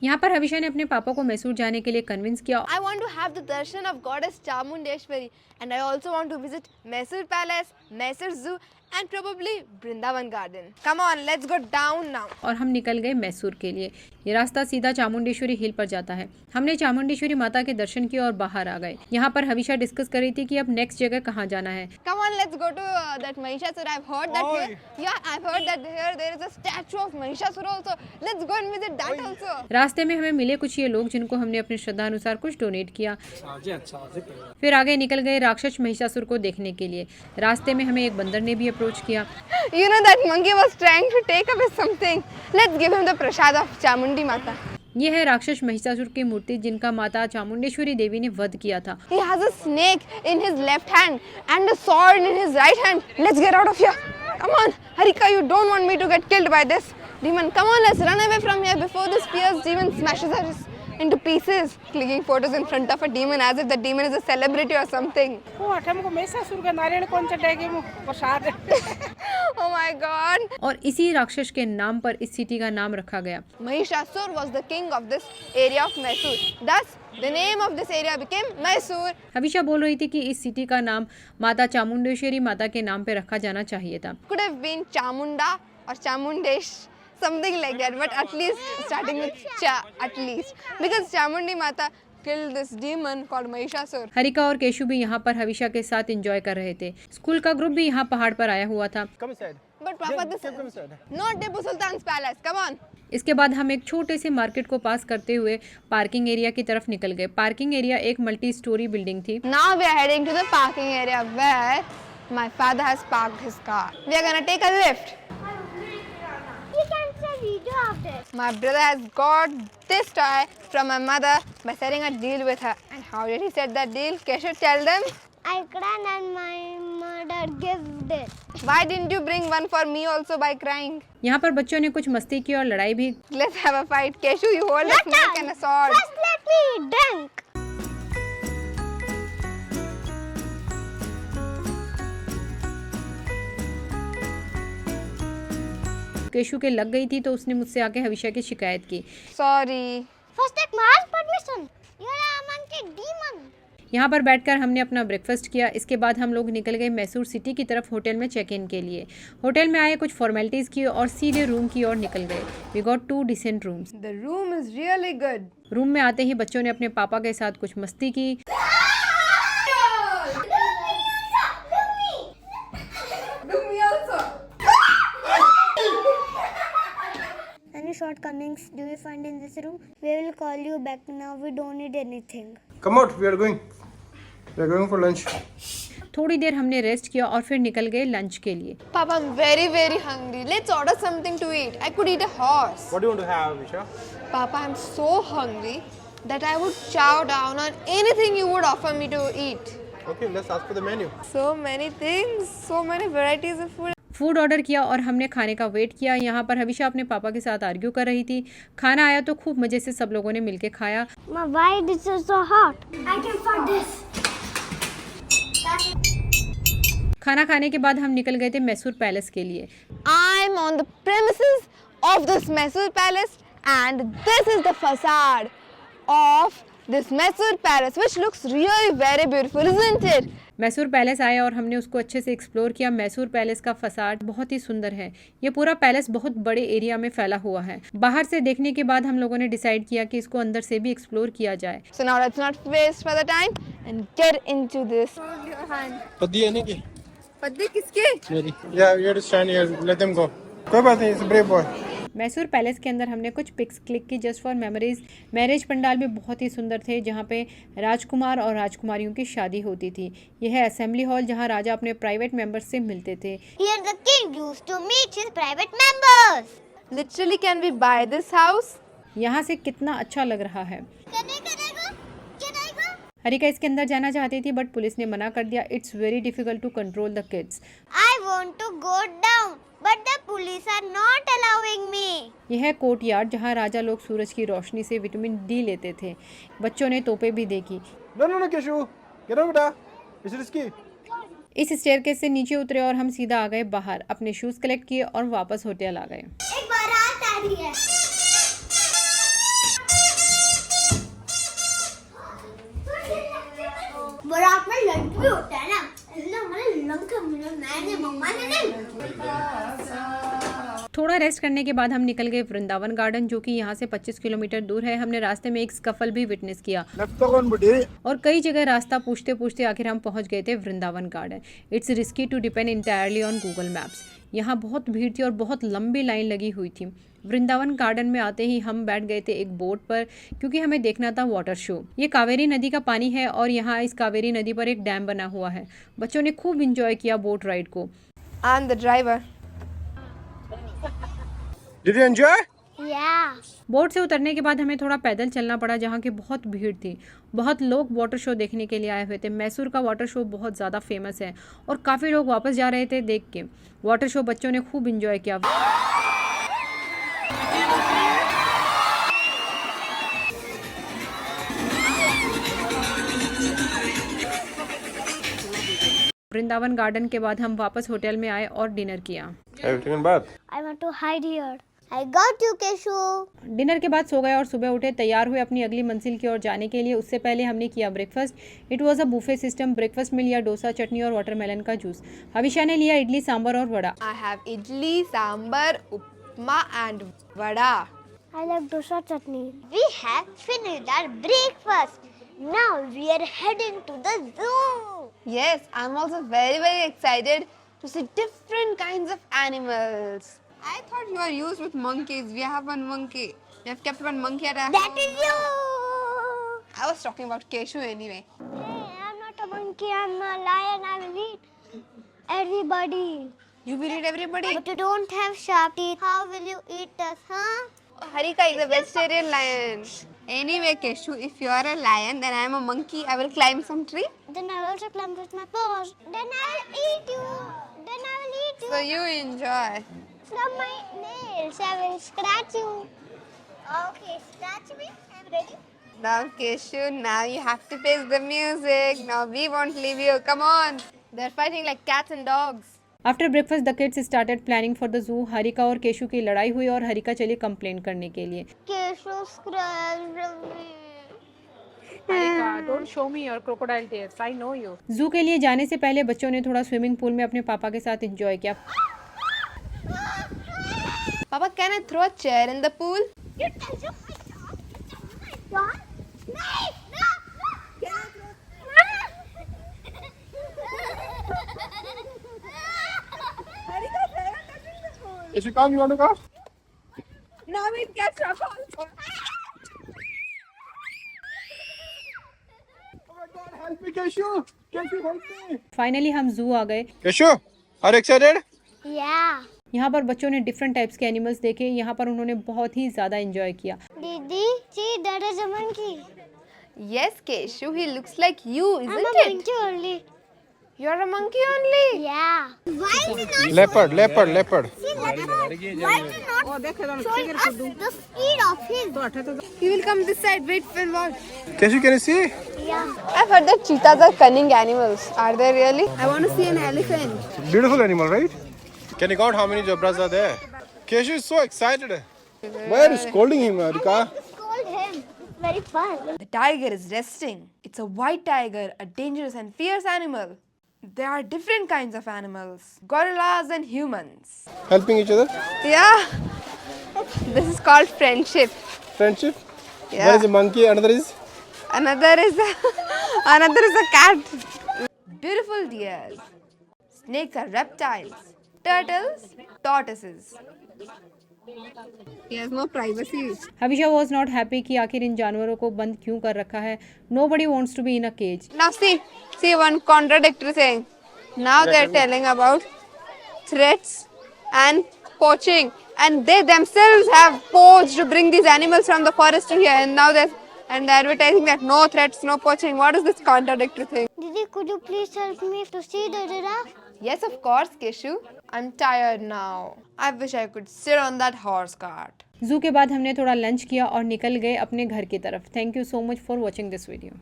यहाँ पर हविशा ने अपने पापा को मैसूर जाने के लिए कन्विंस किया। I want to have the darshan of goddess Chamundeshwari and I also want to visit Mysore Palace, Mysore Zoo and probably Brindavan Garden. Come on, let's go down now. और हम निकल गए मैसूर के लिए। ये रास्ता सीधा चामुंडेश्वरी हिल पर जाता है। हमने चामुंडेश्वरी माता के दर्शन किए और बाहर आ गए। यहाँ पर हविशा डिस्कस कर रही थी कि अब नेक्स्ट जगह कहाँ जाना है। Come on, let's go to that Mahishasura. I've heard that here. Yeah, I've heard that here there is a statue of Mahishasura also. Let's go and visit that also. रास्ते में हमें मिले कुछ ये लोग जिनको हमने अपनी श्रद्धा अनुसार कुछ डोनेट किया। फिर आगे निकल गए राक्षस महिषासुर को देखने के लिए। रास्ते में हमें एक बंदर ने भी अप्रोच किया। You know that monkey was trying to take away something. Let's give him the prasad of Chamundi Mata. ये है राक्षस महिषासुर की मूर्ति जिनका माता चामुंडेश्वरी देवी ने वध किया था। He has a snake in his left hand and a sword in his right hand. Let's get out of here. Come on, Harika, you don't want me to get killed by this demon. Come on, let's run away from here before this fierce demon smashes us into pieces. Clicking photos in front of a demon as if the demon is a celebrity or something. Oh my God. और इसी राक्षस के नाम पर इस city का नाम रखा गया। Mahishasur was the king of this area of Mysore. Thus, the name of this area became Mysore. हविशा बोल रही थी कि इस सिटी का नाम माता चामुंडेश्वरी माता के नाम पे रखा जाना चाहिए था। Could have been Chamunda or Chamundesh, something like that. But at least starting with Cha, at least because Chamundi Mata killed this demon called Mahishasur. Harika और केशु भी यहाँ पर हविशा के साथ एंजॉय कर रहे थे। स्कूल का ग्रुप भी यहाँ पहाड़ पर आया हुआ था। But Papa, this is not Tipu Sultan's palace. Come on. इसके बाद हम एक छोटे से मार्केट को पास करते हुए पार्किंग एरिया की तरफ निकल गए। पार्किंग एरिया एक मल्टी स्टोरी बिल्डिंग थी। Now we are heading to the parking area where my father has parked his car. We are gonna take a lift. You can say video of this. My brother has got this toy from my mother by setting a deal with her. And how did he set that deal? Keshu, tell them. I cried and my mother gave it. Why didn't you bring one for me also by crying? यहाँ पर बच्चों ने कुछ मस्ती की और लड़ाई भी। Let's have a fight. Keshu, you hold a snake and a sword. First let me drink. Keshu के लग गई थी तो उसने मुझसे आके हविशा की शिकायत की। Sorry. First take Mahar's permission. You're a monkey demon. यहाँ पर बैठकर हमने अपना ब्रेकफास्ट किया। इसके बाद हम लोग निकल गए मैसूर सिटी की तरफ होटल में चेक इन के लिए। होटल में आए, कुछ फॉर्मेलिटीज़ की और सीधे रूम की ओर निकल गए। We got 2 decent rooms. The room is really good. Room में आते ही बच्चों ने अपने पापा के साथ कुछ मस्ती की। Any shortcomings do we find in this room? We will call you back now. We don't need anything. Come out, we are going. We are going for lunch. थोड़ी देर हमने रेस्ट किया और फिर निकल गए लंच के लिए। Papa, I'm very, very hungry. Let's order something to eat. I could eat a horse. What do you want to have, Visha? Papa, I'm so hungry that I would chow down on anything you would offer me to eat. Okay, let's ask for the menu. So many things, so many varieties of food. Food order किया और हमने खाने का wait किया। यहाँ पर हविशा अपने पापा के साथ आर्ग्यू कर रही थी। खाना आया तो खूब मजे से सब लोगों ने मिलके खाया। Why this is so hot? I can find this. खाना खाने के बाद हम निकल गए थे मैसूर पैलेस के लिए। I'm on the premises of this Mysore palace and this is the facade of this Mysore palace which looks really very beautiful, isn't it? Mysore palace आए और हमने उसको अच्छे से एक्सप्लोर किया। मैसूर पैलेस का फसाड बहुत ही सुंदर है। ये पूरा पैलेस बहुत बड़े एरिया में फैला हुआ है। बाहर से देखने के बाद हम लोगों ने डिसाइड किया कि इसको अंदर से भी एक्सप्लोर किया जाए। So now let's not waste further time and get into this. Hold your hand. Paddi है नहीं पद्दी किसके? मेरी. Yeah, you have to stand here. Let them go. कोई बात नहीं, it's a brave boy. Mysore palace के अंदर हमने कुछ पिक्स क्लिक की just for memories. Marriage pandal भी बहुत ही सुंदर थे जहाँ पे राजकुमार और राजकुमारियों की शादी होती थी। यह है असेंबली हॉल जहाँ राजा अपने प्राइवेट मेंबर्स से मिलते थे। Here the king used to meet his private members. Literally, can we buy this house? यहाँ से कितना अच्छा लग रहा है। करेगा? हरिका इसके अंदर जाना चाहती थी बट पुलिस ने मना कर दिया। It's very difficult to control the kids. I want to go down, but the police are not allowing me. यह है कोर्ट यार्ड जहाँ राजा लोग सूरज की रोशनी से विटामिन डी लेते थे। बच्चों ने तोपे भी देखी। No, Keshu. Get out, beta. It's risky. इस स्टेयरकेस से नीचे उतरे और हम सीधा आ गए बाहर। अपने शूज कलेक्ट किए और वापस होटल आ गए। एक बारात आ रही है। थोड़ा रेस्ट करने के बाद हम निकल गए वृंदावन गार्डन, जो कि यहाँ से 25 किलोमीटर दूर है। हमने रास्ते में एक स्कफल भी विटनेस किया और कई जगह रास्ता पूछते पूछते आखिर हम पहुँच गए थे Vrindavan garden. It's risky to depend entirely on Google maps. यहाँ बहुत भीड़ थी और बहुत लंबी लाइन लगी हुई थी। वृंदावन गार्डन में आते ही हम बैठ गए थे एक बोट पर, क्योंकि हमें देखना था वाटर शो। ये कावेरी नदी का पानी है और यहाँ इस कावेरी नदी पर एक डैम बना हुआ है। बच्चों ने खूब इंजॉय किया बोट राइड को। I'm the driver. Did you enjoy? Yeah. Boat से उतरने के बाद हमें थोड़ा पैदल चलना पड़ा, जहाँ की बहुत भीड़ थी। बहुत लोग वाटर शो देखने के लिए आए हुए थे। मैसूर का वाटर शो बहुत ज़्यादा फेमस है और काफ़ी लोग वापस जा रहे थे देख के। वाटर शो बच्चों ने खूब इंजॉय किया। वृंदावन गार्डन के बाद हम वापस होटल में आए और डिनर किया। Have you taken bath? I want to hide here. I got you, Keshu. Dinner के बाद सो गए और सुबह उठे, तैयार हुए अपनी अगली मंजिल की ओर जाने के लिए। उससे पहले हमने किया breakfast. It was a buffet system. Breakfast में लिया डोसा, चटनी और वाटरमेलन का जूस। हविशा ने लिया इडली, सांभर और vada. I have idli, sambar, upma and vada. I like dosa chutney. We have finished our breakfast. Now we are heading to the zoo. Yes, I'm also very excited to see different kinds of animals. I thought you are used with monkeys. We have one monkey. We have kept one monkey at our That is you. I was talking about Keshu anyway. Hey, I'm not a monkey. I'm a lion. I will eat everybody. You will eat everybody. But you don't have sharp teeth. How will you eat us, huh? Harika is a vegetarian lion. Anyway, Keshu, if you are a lion, then I am a monkey. I will climb some tree. Then I will also climb with my paws. Then I will eat you. Then I will eat you. So you enjoy. From my nails, I will scratch you. Okay, scratch me. I'm ready. Now, Keshu, now you have to face the music. Now we won't leave you. Come on. They're fighting like cats and dogs. After breakfast the kids started planning for the zoo. Harika और cashew की लड़ाई हुई और हरिका चली complain करने के लिए। Keshu scratched me. Harika, don't show me your crocodile tails, I know you. Zoo के लिए जाने से पहले बच्चों ने थोड़ा स्विमिंग पूल में अपने पापा के साथ एंजॉय किया। Papa, can I throw a chair in the pool? You touch my God. No. If you come, you want to go? Now it gets up also. Oh my God, help me, Keshu! Keshu, help me! Finally हम जू आ गए। Keshu, are you excited? Yeah. यहाँ पर बच्चों ने different types के animals देखे। यहाँ पर उन्होंने बहुत ही ज़्यादा एंजॉय किया। Didi, see, that is a monkey. Yes, Keshu, he looks like you, I'm isn't a it? monkey only. You're a monkey only. Yeah. Why is he not? Leopard. See, leopard. Why is he not showing us the speed of his? He will come this side. Wait and watch. Keshu, can you see? Yeah. I've heard that cheetahs are cunning animals. Are they really? I want to see an elephant. Beautiful animal, right? Can you count how many zebras are there? Keshu is so excited. Why are you scolding him, Harika? Scold him. It's very fun. The tiger is resting. It's a white tiger, a dangerous and fierce animal. There are different kinds of animals, gorillas and humans. Helping each other? Yeah. This is called friendship. Friendship? Yeah. One is a monkey, another is? Another is a cat. Beautiful deers. Snakes are reptiles. Turtles, tortoises. He has no privacy. Havisha was not happy कि आखिर इन जानवरों को बंद क्यों कर रखा है। Nobody wants to be in a cage. Now see one contradictory thing. Now they're telling about threats and poaching, and they themselves have poached to bring these animals from the forest to here, and now they're advertising that no threats, no poaching. What is this contradictory thing? Didi, could you please help me to see the giraffe? Yes, of course, Keshu. I'm tired now. I wish I could sit on that horse cart. जू के बाद हमने थोड़ा lunch किया और निकल गए अपने घर की तरफ। Thank you so much for watching this video.